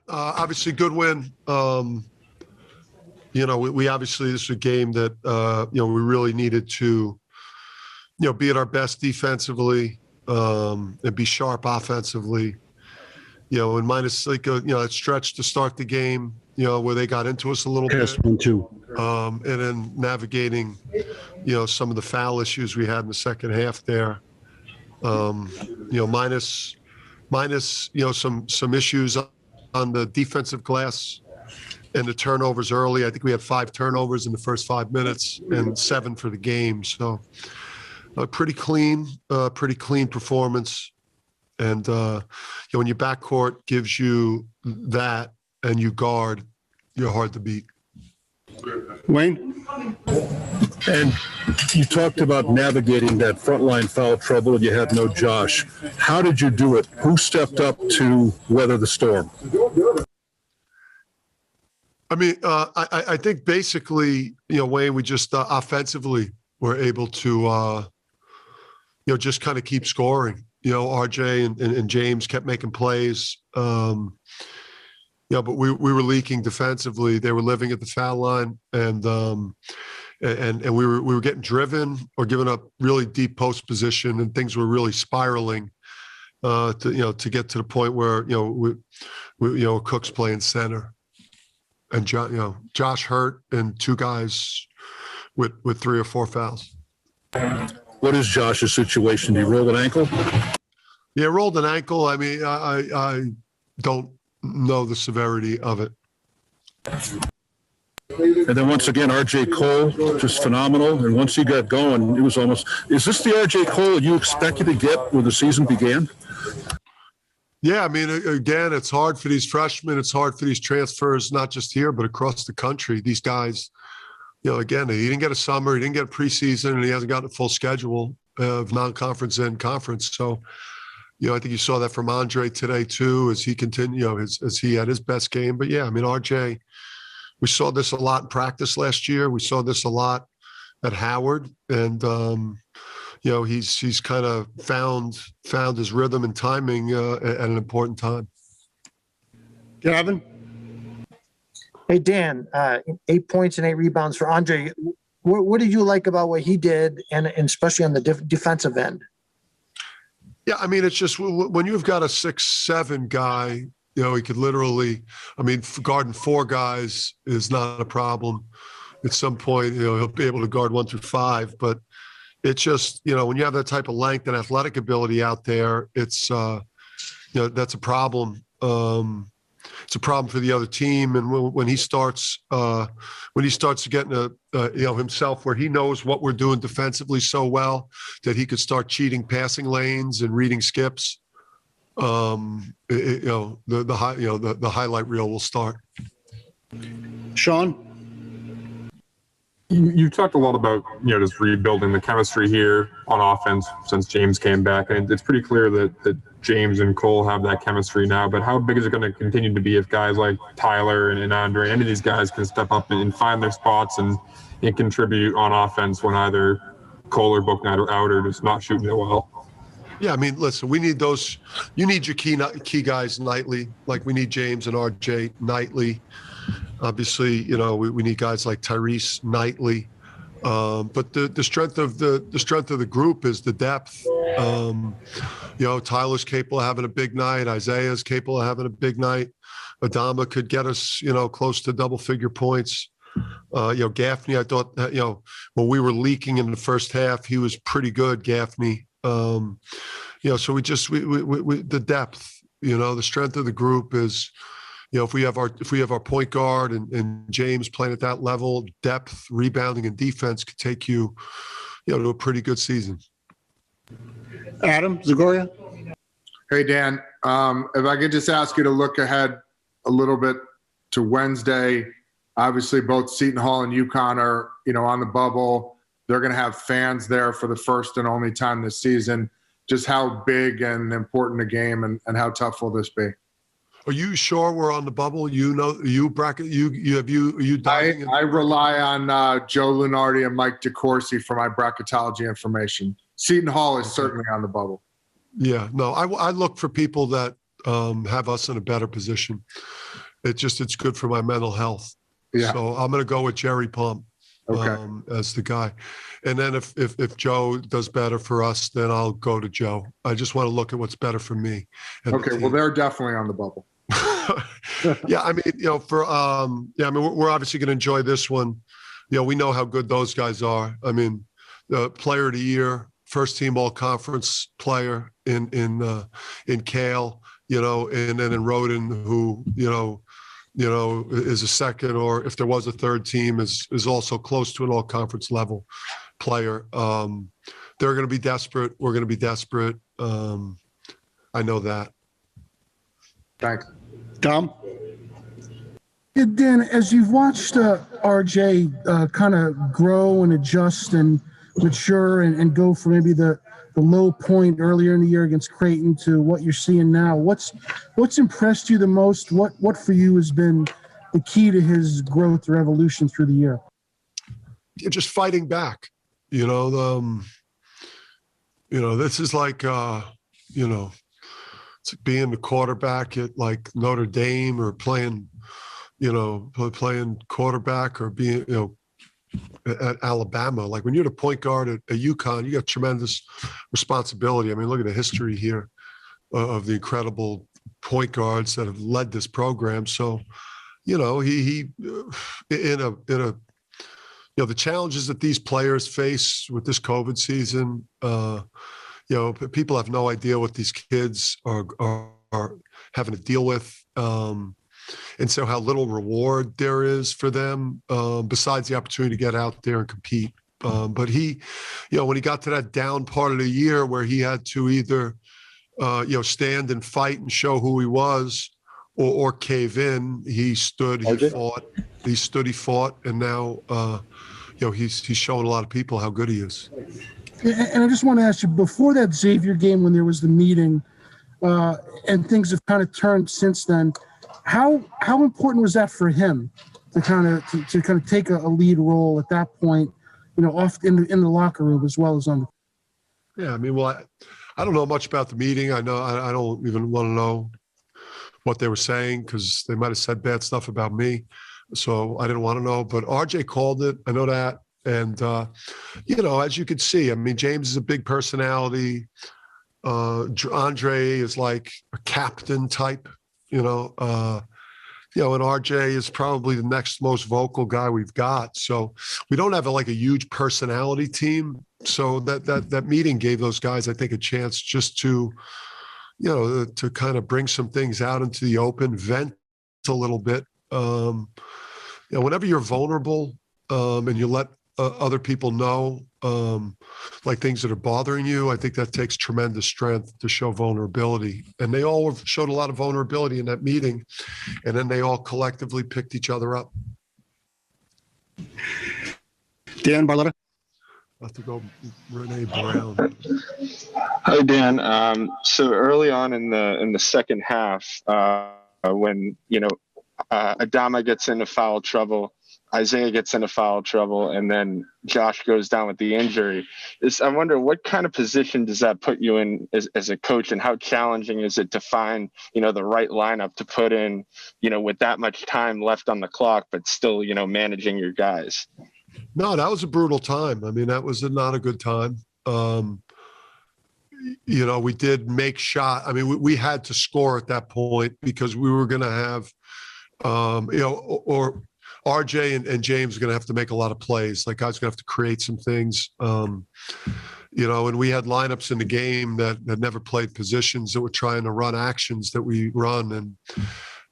Obviously good win. We obviously, this is a game that, we really needed to, be at our best defensively and be sharp offensively. And minus that stretch to start the game, where they got into us a little bit. And then navigating, some of the foul issues we had in the second half there. Minus some issues on the defensive glass and the turnovers early. I think we had 5 turnovers in the first 5 minutes and 7 for the game. So pretty clean performance. And, when your backcourt gives you that and you guard, you're hard to beat. Wayne? And you talked about navigating that frontline foul trouble and you had no Josh. How did you do it? Who stepped up to weather the storm? I mean, I think basically, Wayne, we just offensively were able to, just kind of keep scoring. RJ and James kept making plays. But we were leaking defensively. They were living at the foul line, and we were getting driven or giving up really deep post position, and things were really spiraling. To get to the point where Cook's playing center, and Josh hurt, and 2 guys with 3 or 4 fouls. What is Josh's situation? Did he roll an ankle? Yeah, rolled an ankle. I mean, I don't know the severity of it. And then once again, R.J. Cole, just phenomenal. And once he got going, it was almost – is this the R.J. Cole you expected to get when the season began? Yeah, I mean, again, it's hard for these freshmen. It's hard for these transfers, not just here, but across the country. These guys, again, he didn't get a summer. He didn't get a preseason, and he hasn't gotten a full schedule of non-conference and conference. So, I think you saw that from Andre today, too, as he continued, as he had his best game. But, yeah, I mean, RJ, we saw this a lot in practice last year. We saw this a lot at Howard. And, he's kind of found his rhythm and timing at an important time. Gavin? Hey, Dan, 8 points and 8 rebounds for Andre. What did you like about what he did, and especially on the defensive end? Yeah, I mean, it's just when you've got a 6'7" guy, he could literally, guarding 4 guys is not a problem. At some point, he'll be able to guard 1 through 5. But it's just, when you have that type of length and athletic ability out there, it's, that's a problem. It's a problem for the other team. And when he starts to get in himself where he knows what we're doing defensively so well that he could start cheating passing lanes and reading skips, the highlight reel will start. Sean? You talked a lot about, just rebuilding the chemistry here on offense since James came back. And it's pretty clear that James and Cole have that chemistry now. But how big is it going to continue to be if guys like Tyler and Andre, any of these guys can step up and find their spots and contribute on offense when either Cole or Bouknight are out or just not shooting it well? Yeah, I mean, listen, we need those. You need your key guys nightly. Like we need James and RJ nightly. Obviously, we need guys like Tyrese nightly. But the strength of the group is the depth. Tyler's capable of having a big night. Isaiah's capable of having a big night. Adama could get us, close to double-figure points. Gaffney, I thought, when we were leaking in the first half, he was pretty good, Gaffney. So we the depth, the strength of the group is, if we have our point guard and James playing at that level, depth, rebounding, and defense could take you, to a pretty good season. Adam Zagoria? Hey, Dan. If I could just ask you to look ahead a little bit to Wednesday. Obviously, both Seton Hall and UConn are, on the bubble. They're going to have fans there for the first and only time this season. Just how big and important a game and how tough will this be? Are you sure we're on the bubble? Bracket, I rely on Joe Lunardi and Mike DeCourcy for my bracketology information. Seton Hall is certainly on the bubble. Yeah, no, I look for people that have us in a better position. it's good for my mental health. Yeah. So I'm going to go with Jerry Plum as the guy. And then if Joe does better for us, then I'll go to Joe. I just want to look at what's better for me. Okay. Well, they're definitely on the bubble. Yeah. I mean, we're obviously going to enjoy this one. We know how good those guys are. I mean, the player of the year, first team all conference player in Kale, and then in Roden, who, is a second, or if there was a third team, is also close to an all conference level player. They're going to be desperate. We're going to be desperate. I know that. Thanks. Tom? Yeah, Dan, as you've watched RJ kind of grow and adjust and mature and go from maybe the low point earlier in the year against Creighton to what you're seeing now, what's impressed you the most? What for you has been the key to his growth or evolution through the year? You're just fighting back. This is like, it's like being the quarterback at like Notre Dame, or playing quarterback, or being, at Alabama. Like when you're the point guard at UConn, you got tremendous responsibility. I mean, look at the history here of the incredible point guards that have led this program. So, he the challenges that these players face with this COVID season, people have no idea what these kids are having to deal with. And so how little reward there is for them, besides the opportunity to get out there and compete. But he, when he got to that down part of the year where he had to either, stand and fight and show who he was, or cave in, he stood, he fought, he fought. And now, he's showing a lot of people how good he is. And I just want to ask you, before that Xavier game, when there was the meeting, and things have kind of turned since then, how important was that for him to kind of take a lead role at that point, off in the locker room as well as on the. Yeah, I mean, well, I don't know much about the meeting. I know I don't even want to know what they were saying, because they might have said bad stuff about me, so I didn't want to know. But RJ called it. I know that, and as you could see, I mean, James is a big personality. Andre is like a captain type. And RJ is probably the next most vocal guy we've got. So we don't have a huge personality team. So that meeting gave those guys, I think, a chance just to, to kind of bring some things out into the open, vent a little bit. Whenever you're vulnerable, and you let other people know, like things that are bothering you, I think that takes tremendous strength to show vulnerability. And they all showed a lot of vulnerability in that meeting, and then they all collectively picked each other up. Dan Barletta? I have to go Renee Brown. Hi, Dan. So early on in the second half, when Adama gets into foul trouble, Isaiah gets into foul trouble, and then Josh goes down with the injury. I wonder, what kind of position does that put you in as a coach, and how challenging is it to find, the right lineup to put in, with that much time left on the clock, but still, managing your guys? No, that was a brutal time. I mean, that was not a good time. We did make shot. I mean, we had to score at that point, because we were going to have, or RJ and James are going to have to make a lot of plays. Like, guys going to have to create some things. And we had lineups in the game that never played positions, that were trying to run actions that we run.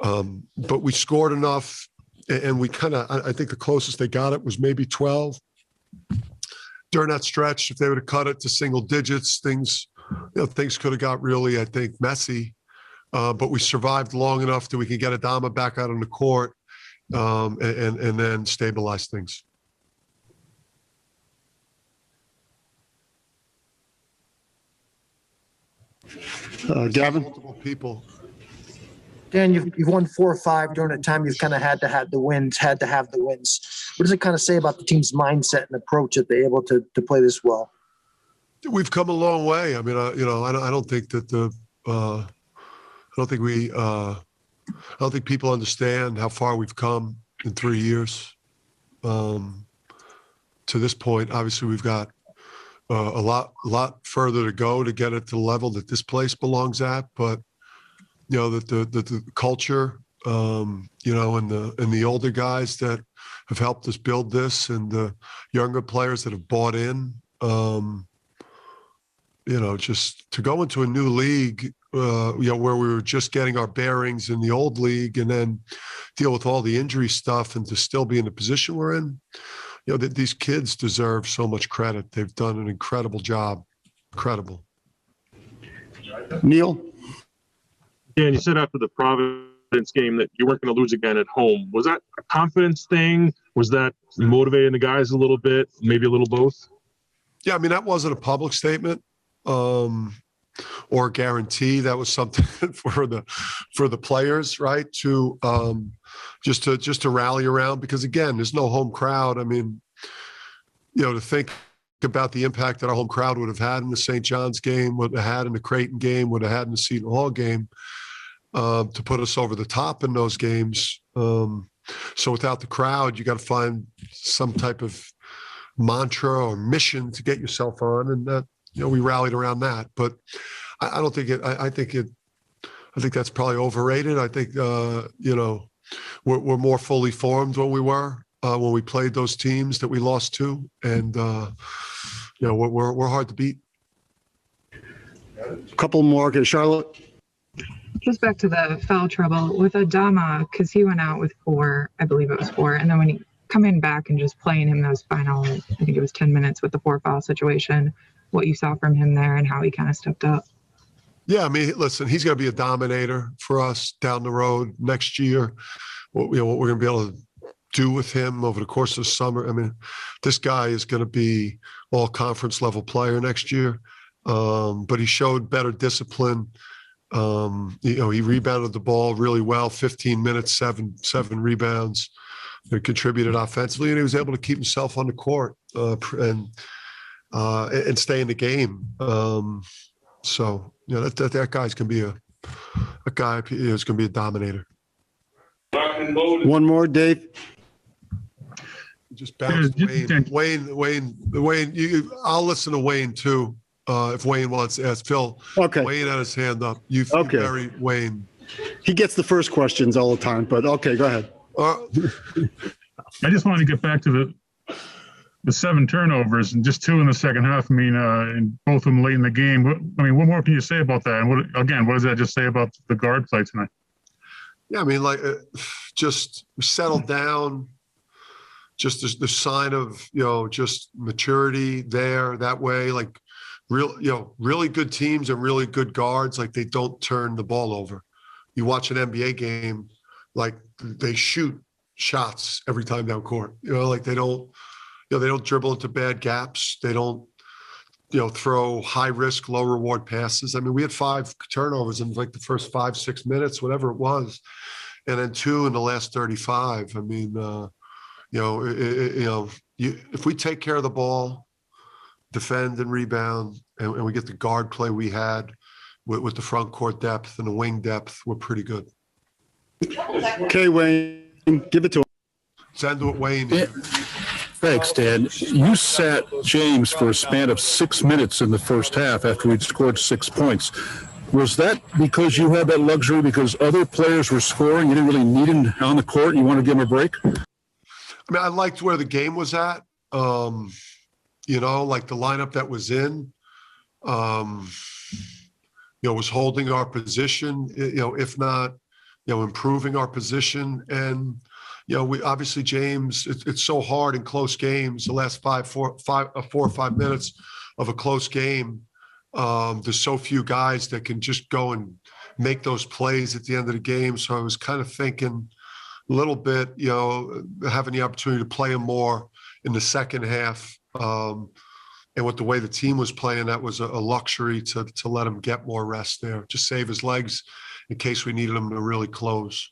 And, but we scored enough, and we I think the closest they got it was maybe 12 during that stretch. If they would have cut it to single digits, things could have got really, I think, messy. But we survived long enough that we could get Adama back out on the court, and then stabilize things. Gavin? Multiple people. Dan, you've won 4 or 5 during a time you've kind of had to have the wins. What does it kind of say about the team's mindset and approach that they're able to play this well? We've come a long way. I mean, I don't think that I don't think we don't think people understand how far we've come in 3 years. To this point, obviously, we've got a lot further to go to get it to the level that this place belongs at. But that the culture, and the older guys that have helped us build this, and the younger players that have bought in, just to go into a new league, where we were just getting our bearings in the old league, and then deal with all the injury stuff, and to still be in the position we're in. That these kids deserve so much credit. They've done an incredible job. Incredible. Neil? Dan, you said after the Providence game that you weren't going to lose again at home. Was that a confidence thing? Was that motivating the guys a little bit? Maybe a little both? Yeah, I mean, that wasn't a public statement or a guarantee. That was something for the players, right? To just to rally around, because again, there's no home crowd. I mean, to think about the impact that our home crowd would have had in the St. John's game, would have had in the Creighton game, would have had in the Seton Hall game, to put us over the top in those games. So without the crowd, you got to find some type of mantra or mission to get yourself on, and that we rallied around that. But I don't think it. I think that's probably overrated. I think we're more fully formed than we were when we played those teams that we lost to, and we're hard to beat. A couple more. Okay, Charlotte. Just back to the foul trouble with Adama, because he went out with 4, I believe it was 4, and then when you come in back and just playing him those final, I think it was 10 minutes with the 4 foul situation, what you saw from him there and how he kind of stepped up. Yeah, I mean, listen, he's going to be a dominator for us down the road next year. What we're going to be able to do with him over the course of the summer. I mean, this guy is going to be all conference level player next year. But he showed better discipline. He rebounded the ball really well, 15 minutes, seven rebounds. He contributed offensively, and he was able to keep himself on the court and stay in the game. So that guy's going to be a guy who's going to be a dominator. One more, Dave. Just bounce Wayne. I'll listen to Wayne too. If Wayne wants to ask Phil. Okay. Wayne had his hand up. You very Wayne. He gets the first questions all the time, but okay, go ahead. I just wanted to get back to the 7 turnovers and just 2 in the second half. I mean, and both of them late in the game. What more can you say about that? And what does that just say about the guard play tonight? Yeah, I mean, just settled down. Just the sign of just maturity there that way. Like really good teams and really good guards. Like they don't turn the ball over. You watch an NBA game, like they shoot shots every time down court. Like they don't dribble into bad gaps. They don't, throw high risk, low reward passes. I mean, we had 5 turnovers in like the first 5-6 minutes, whatever it was, and then 2 in the last 35. I mean, if we take care of the ball, defend and rebound, and we get the guard play we had with the front court depth and the wing depth, we're pretty good. Okay, Wayne, give it to him. Send it, Wayne. Yeah. Thanks, Dan. You sat James for a span of 6 minutes in the first half after we'd scored 6 points. Was that because you had that luxury because other players were scoring? You didn't really need him on the court? You want to give him a break? I mean, I liked where the game was at. Like the lineup that was in, was holding our position, if not, improving our position. And, we obviously, James, it's so hard in close games, the last 4 or 5 minutes of a close game. There's so few guys that can just go and make those plays at the end of the game. So I was kind of thinking a little bit, having the opportunity to play him more in the second half. And with the way the team was playing, that was a luxury to let him get more rest there, just save his legs in case we needed him to really close.